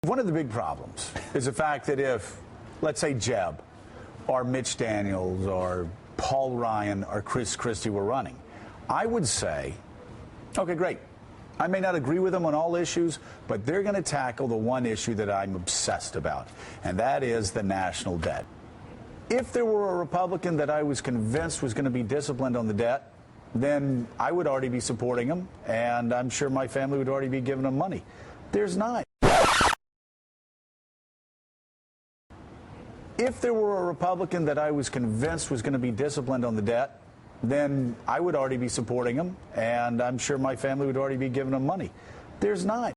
One of the big problems is the fact that if, let's say, Jeb or Mitch Daniels or Paul Ryan or Chris Christie were running, I would say, okay, great. I may not agree with them on all issues, but they're going to tackle the one issue that I'm obsessed about, and that is the national debt. If there were a Republican that I was convinced was going to be disciplined on the debt, then I would already be supporting him, and I'm sure my family would already be giving him money. There's not. If there were a Republican that I was convinced was going to be disciplined on the debt, then I would already be supporting him, and I'm sure my family would already be giving him money. There's not.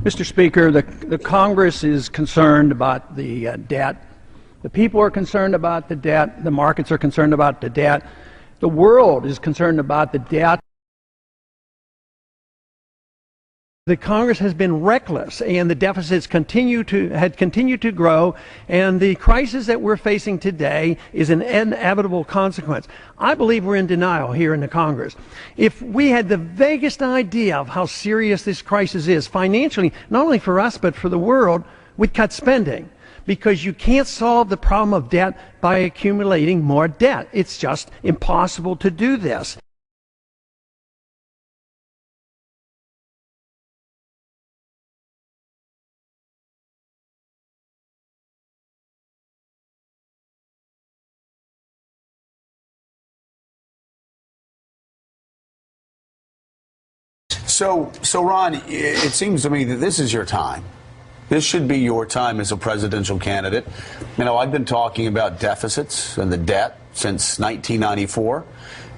Mr. Speaker, the Congress is concerned about the debt. The people are concerned about the debt. The markets are concerned about the debt. The world is concerned about the debt. The Congress has been reckless, and the deficits had continued to grow, and the crisis that we're facing today is an inevitable consequence. I believe we're in denial here in the Congress. If we had the vaguest idea of how serious this crisis is financially, not only for us but for the world, we'd cut spending, because you can't solve the problem of debt by accumulating more debt. It's just impossible to do this. So Ron, it seems to me that this is your time. This should be your time as a presidential candidate. You know, I've been talking about deficits and the debt since 1994,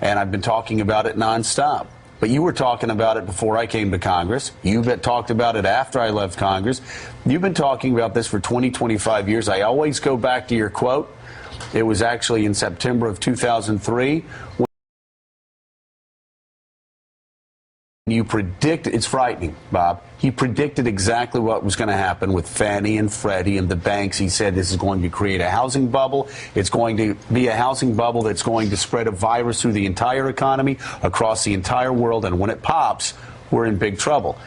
and I've been talking about it nonstop. But you were talking about it before I came to Congress. You've talked about it after I left Congress. You've been talking about this for 20, 25 years. I always go back to your quote. It was actually in September of 2003. You predict, it's frightening, Bob. He predicted exactly what was going to happen with Fannie and Freddie and the banks. He said this is going to create a housing bubble. It's going to be a housing bubble that's going to spread a virus through the entire economy, across the entire world, and when it pops, we're in big trouble.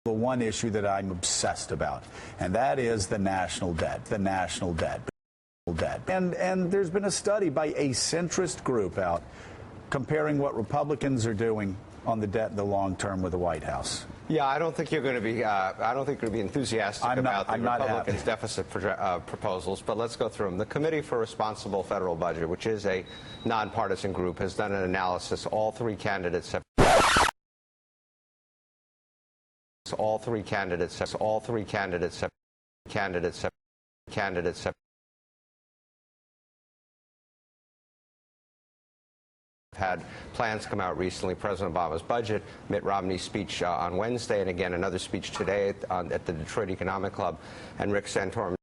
The one issue that I'm obsessed about, and that is the national debt, the national debt. And there's been a study by a centrist group out comparing what Republicans are doing on the debt in the long term with the White House. Yeah, I don't think you're going to be. I don't think you're going to be enthusiastic about the Republicans' deficit proposals. But let's go through them. The Committee for Responsible Federal Budget, which is a nonpartisan group, has done an analysis. All three candidates have. All three candidates have had plans come out recently. President Obama's budget, Mitt Romney's speech on Wednesday, and again another speech today at the Detroit Economic Club, and Rick Santorum.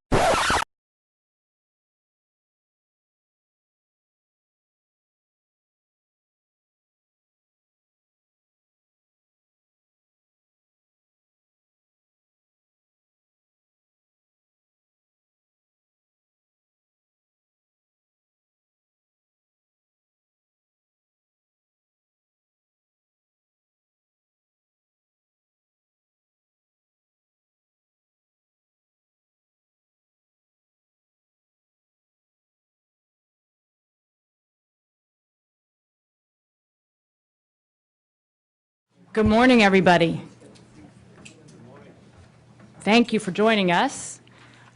Good morning, everybody. Thank you for joining us.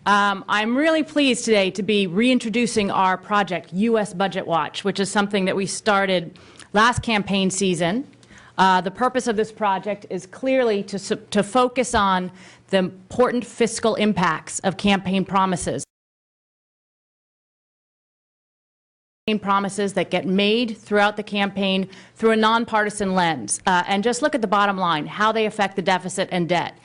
I'm really pleased today to be reintroducing our project, U.S. Budget Watch, which is something that we started last campaign season. The purpose of this project is clearly to focus on the important fiscal impacts of campaign promises. Promises that get made throughout the campaign through a nonpartisan lens, and just look at the bottom line, how they affect the deficit and debt.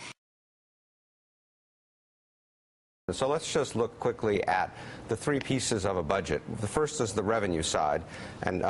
So let's just look quickly at the three pieces of a budget. The first is the revenue side, and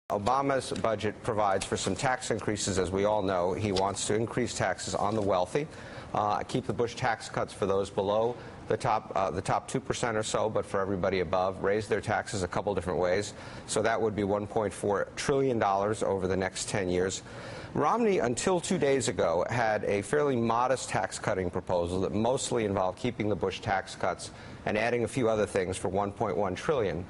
Obama's budget provides for some tax increases, as we all know. He wants to increase taxes on the wealthy, keep the Bush tax cuts for those below the top 2% or so, but for everybody above, raise their taxes a couple different ways. So that would be $1.4 trillion over the next 10 years. Romney, until 2 days ago, had a fairly modest tax-cutting proposal that mostly involved keeping the Bush tax cuts and adding a few other things for $1.1 trillion.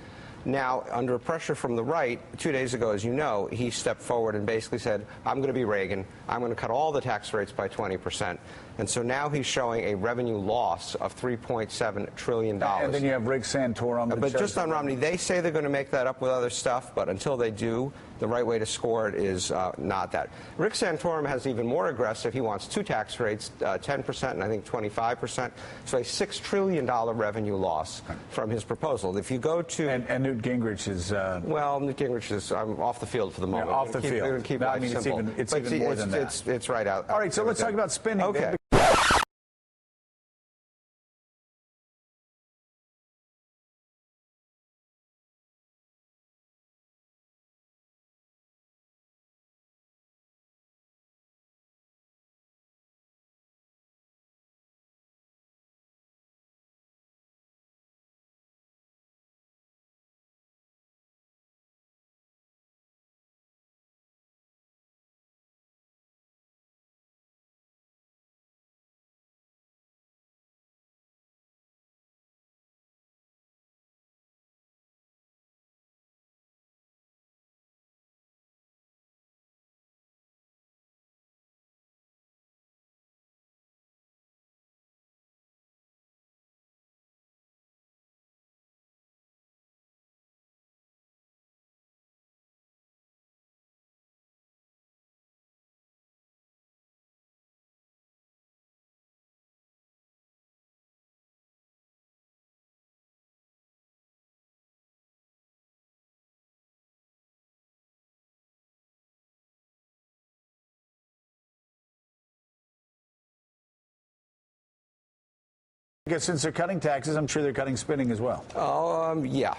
Now, under pressure from the right, 2 days ago, as you know, he stepped forward and basically said, I'm going to be Reagan. I'm going to cut all the tax rates by 20%. And so now he's showing a revenue loss of $3.7 trillion. And then you have Rick Santorum. But just on Romney, they say they're going to make that up with other stuff, but until they do, the right way to score it is not that. Rick Santorum has even more aggressive. He wants two tax rates, 10% and I think 25%. So a $6 trillion revenue loss from his proposal. If you go to... And Newt Gingrich is... Well, Newt Gingrich is off the field for the moment. Yeah, off the field. We're going to keep life simple. It's even more than that. It's right out. All right, so let's talk about spending. Okay. Because since they're cutting taxes, I'm sure they're cutting spending as well. Yeah.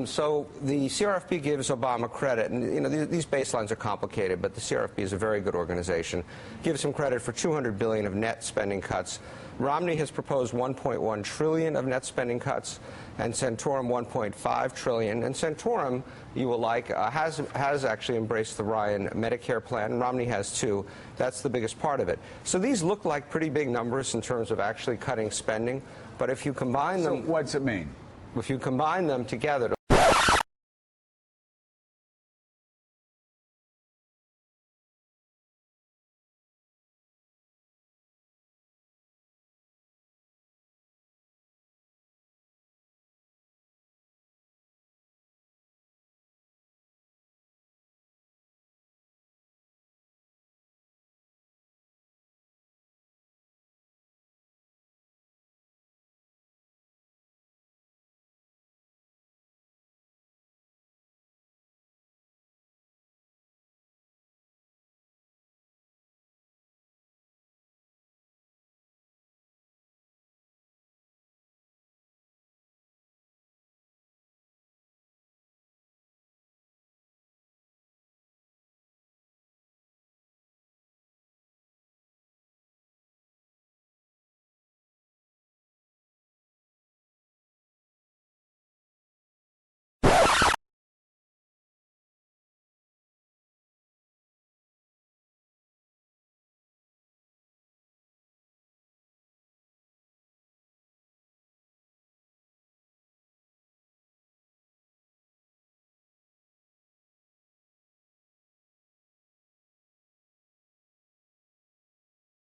So the CRFP gives Obama credit, and you know these baselines are complicated, but the CRFP is a very good organization. Gives him credit for $200 billion of net spending cuts. Romney has proposed $1.1 trillion of net spending cuts, and Santorum $1.5 trillion. And Santorum, you will like, has actually embraced the Ryan Medicare plan. Romney has too. That's the biggest part of it. So these look like pretty big numbers in terms of actually cutting spending. But if you combine them, so what's it mean? If you combine them together.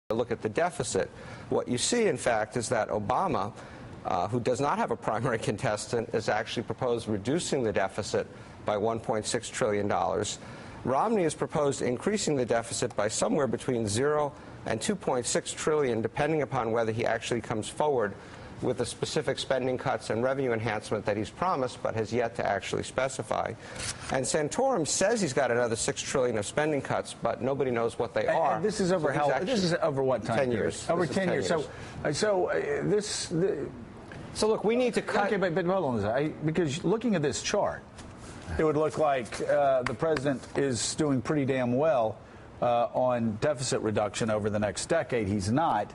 Look at the deficit. What you see, in fact, is that Obama, who does not have a primary contestant, has actually proposed reducing the deficit by $1.6 trillion. Romney has proposed increasing the deficit by somewhere between 0 and 2.6 trillion, depending upon whether he actually comes forward with the specific spending cuts and revenue enhancement that he's promised but has yet to actually specify. And Santorum says he's got another $6 trillion of spending cuts, but nobody knows what they are. And this is over this is over what time? 10 years. Over 10 years. So look, we need to cut. Okay, but hold on a second. Because looking at this chart, it would look like the president is doing pretty damn well on deficit reduction over the next decade. He's not.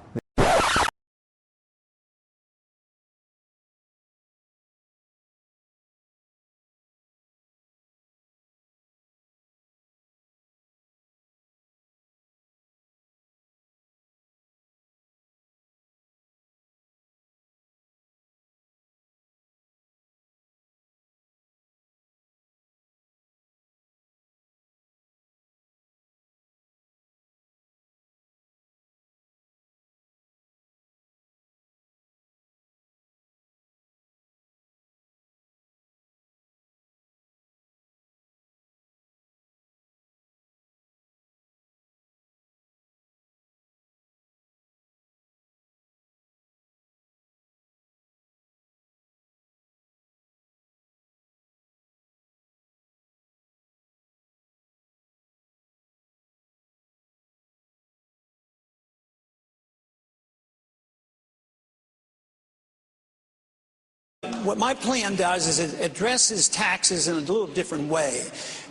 What my plan does is it addresses taxes in a little different way.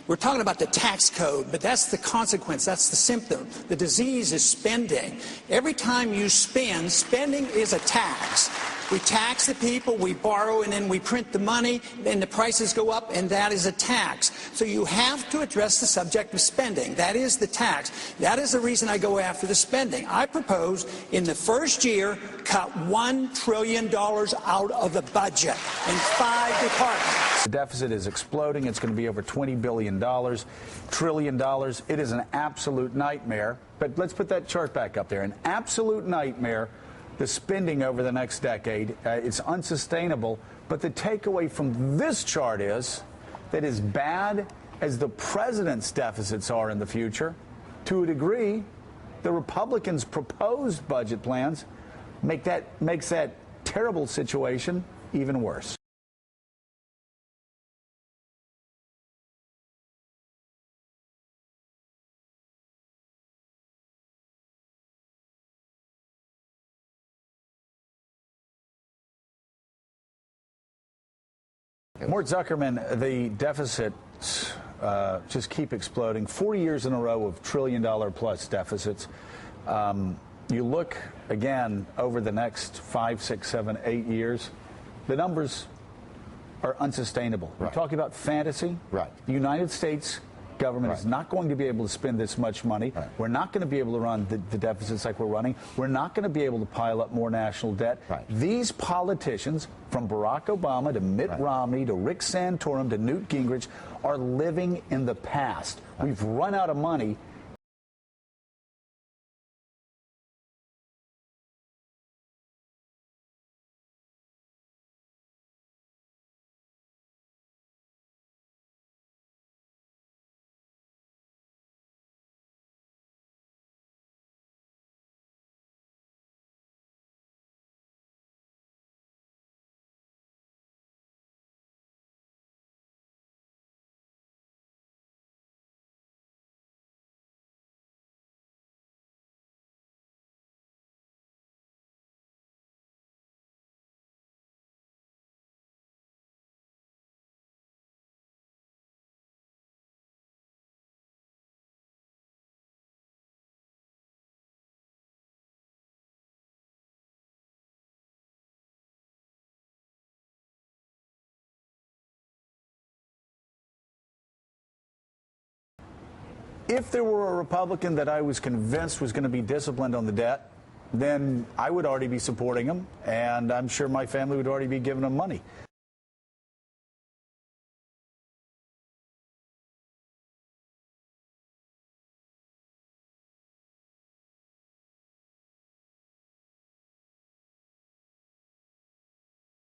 We're talking about the tax code, but that's the consequence, that's the symptom. The disease is spending. Every time you spend, spending is a tax. We tax the people, we borrow, and then we print the money, and the prices go up, and that is a tax. So you have to address the subject of spending. That is the tax. That is the reason I go after the spending. I propose in the first year, cut $1 trillion out of the budget in 5 departments. The deficit is exploding. It's going to be over $20 billion, trillion dollars. It is an absolute nightmare. But let's put that chart back up there. An absolute nightmare. The spending over the next decade, it's unsustainable. But the takeaway from this chart is that as bad as the president's deficits are in the future, to a degree, the Republicans' proposed budget plans makes that terrible situation even worse. Mort Zuckerman, the deficits just keep exploding. 4 years in a row of trillion-dollar-plus deficits. You look, again, over the next 5, 6, 7, 8 years, the numbers are unsustainable. Right. We're talking about fantasy. Right. The United States government is not going to be able to spend this much money. Right. We're not going to be able to run the deficits like we're running. We're not going to be able to pile up more national debt. Right. These politicians, from Barack Obama to Mitt Romney to Rick Santorum to Newt Gingrich, are living in the past. We've run out of money. If there were a Republican that I was convinced was going to be disciplined on the debt, then I would already be supporting him, and I'm sure my family would already be giving him money.